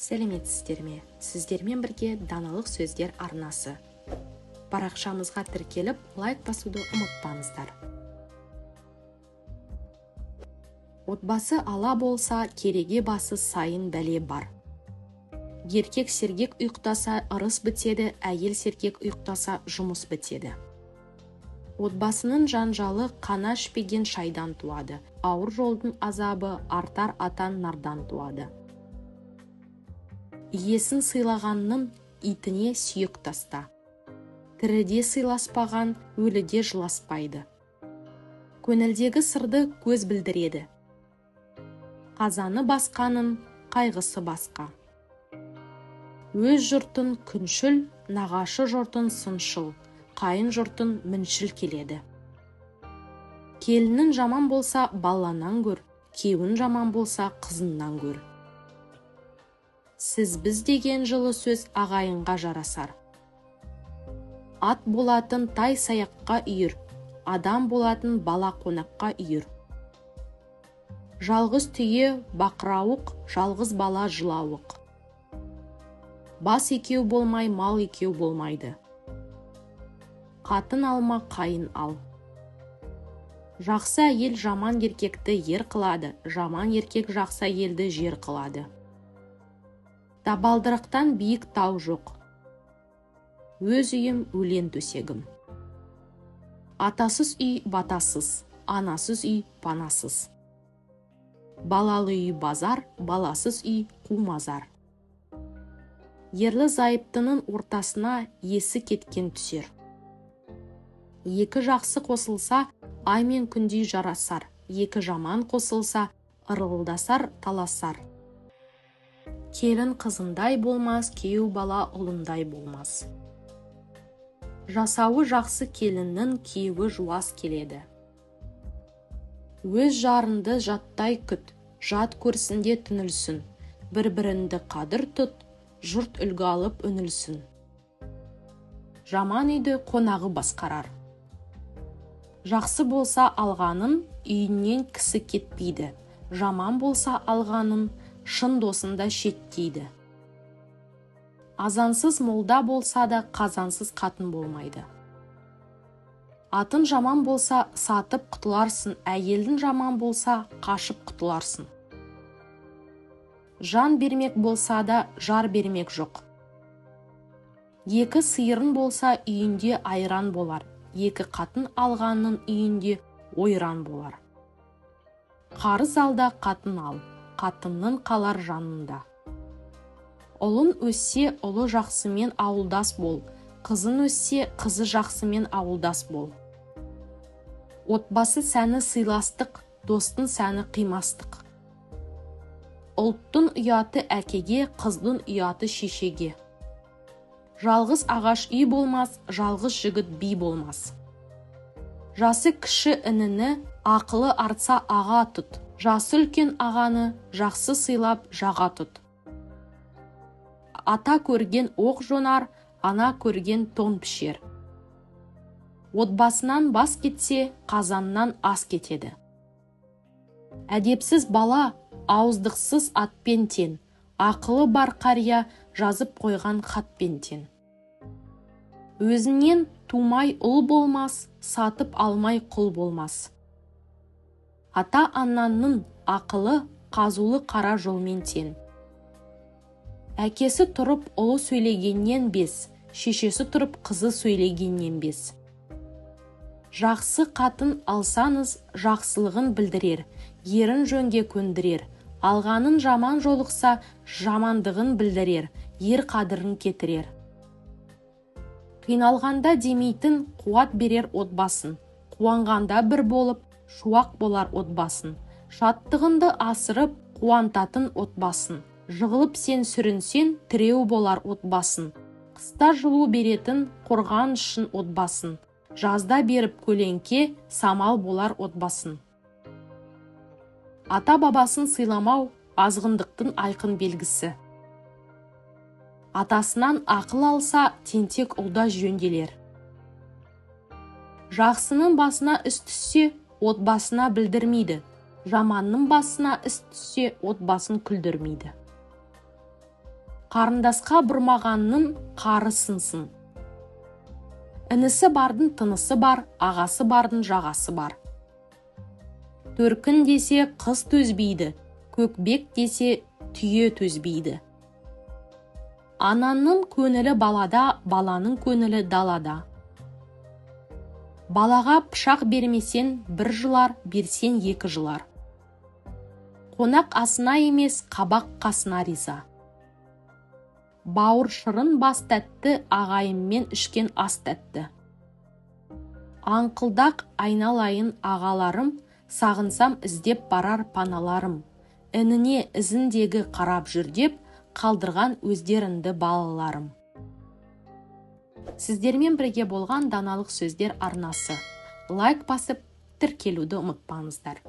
Сәлеметсіздер ме? Сіздермен бірге даналық сөздер арнасы. Парақшамызға тіркеліп, лайк басуды ұмытпаңыздар. Отбасы ала болса, кереге басы сайын бәле бар. Еркек сергек ұйықтаса, ырыс бітеді, әйел сергек ұйықтаса, жұмыс бітеді. Отбасының жанжалы қана ішпеген шайдан туады. Ауыр жолдың азабы артар атан нардан туады. Иесін сыйлағанның итіне сүйек таста. Тіріде сыйласпаған өліде жыласпайды. Көңілдегі сырды көз білдіреді. Қазаны басқаның қайғысы басқа. Өз жұртын күншіл, нағашы жұртын сыншыл, қайын жұртын міншіл келеді. Келінің жаман болса баланан көр, кеуін жаман болса қызынан көр. Сіз біз деген жылы сөз ағайынға жарасар. Ат болатын тай саяққа үйір, адам болатын бала қонаққа үйір. Жалғыз түйе бақырауық, жалғыз бала жылауық. Бас екеу болмай, мал екеу болмайды. Қатын алма, қайын ал. Жақсы әйел жаман еркекті ер қылады, жаман еркек жақсы әйелді жер қылады. Табалдырықтан биік тау жоқ. Өз үйім өлен төсегім. Атасыз үй батасыз, анасыз үй панасыз. Балалы үй базар, баласыз үй қумазар. Ерлі зайыптының ортасына есі кеткен түсер. Екі жақсы қосылса, ай мен күндей жарасар. Екі жаман қосылса, ырылдасар, таласар. Келін қызындай болмас, күйеу бала ұлындай болмас. Жасауы жақсы келіннің күйеуі жуас келеді. Өз жарынды жаттай күт, жат көрсінде түнілсін. Бір-бірінді қадір тұт, жұрт үлгі алып үнілсін. Жаман үйді қонағы басқарар. Жақсы болса алғанын, үйінен кісі кетпейді. Жаман болса алғанын, шын досында шеттейді. Азансыз молда болса да қазансыз қатын болмайды. Атын жаман болса сатып құтыларсың, әйелдің жаман болса қашып құтыларсың. Жан бермек болса да жар бермек жоқ. Екі сиырын болса үйінде айран болар, екі қатын алғанның үйінде ойран болар. Қарыз алда қатын ал, қатынның қалар жанында. Ұлын өссе, ұлы жақсымен ауылдас бол, қызын өссе, қызы жақсымен ауылдас бол. Отбасы сәні сыйластық, достың сәні қимастық. Ұлттың ұяты әкеге, қыздың ұяты шешеге. Жалғыз ағаш үй болмас, жалғыз жігіт би болмас. Жасы кіші ініні, ақылы артса аға тұт. Жасы үлкен ағаны жақсы сыйлап жаға тұт. Ата көрген оқ жонар, ана көрген тон пішер. Отбасынан бас кетсе, қазаннан ас кетеді. Әдепсіз бала, ауыздықсыз атпен тең. Ақылы бар қария жазып қойған хатпен тең. Өзінен тумай ұл болмас, сатып алмай құл болмас. Ата-ананың ақылы қазулы қара жолмен тең. Әкесі тұрып ұлы сөйлегеннен бес, шешесі тұрып қызы сөйлегеннен бес. Жақсы қатын алсаңыз, жақсылығын білдірер, ерін жөнге көндірер. Алғанын жаман жолықса, жамандығын білдірер, ер қадірін кетірер. Қиналғанда демейтін қуат берер отбасын. Қуанғанда бір болып, шуақ болар отбасын. Шаттығынды асырып, қуантатын отбасын. Жығылып сен сүрінсен, тіреу болар отбасын. Қыста жылу беретін қорған үшін отбасын. Жазда беріп көлеңке, самал болар отбасын. Ата-бабасын сыйламау азғындықтың айқын белгісі. Атасынан ақыл алса, тентек ұлда жөнделер. Жақсының басына іс түссе, отбасына білдірмейді. Жаманның басына іс түссе, отбасын күлдірмейді. Қарындасқа бұрмағанның қары сынсын. Інісі бардың тынысы бар, ағасы бардың жағасы бар. Төркін десе қыз төзбейді, көкбек десе түйе төзбейді. Ананың көңілі балада, баланың көңілі далада. Балаға пышақ бермесен бір жылар, берсен екі жылар. Қонақ асына емес, қабақ қасына риза. Бауыр шырын бас тәтті, ағайынмен ішкен ас тәтті. Аңқылдақ айналайын ағаларым, сағынсам іздеп барар паналарым. Ініне ізіндегі қарап жүр деп, қалдырған өздерінді балаларым. Сіздермен бірге болған даналық сөздер арнасы. Лайк басып, тіркелуді ұмытпаңыздар.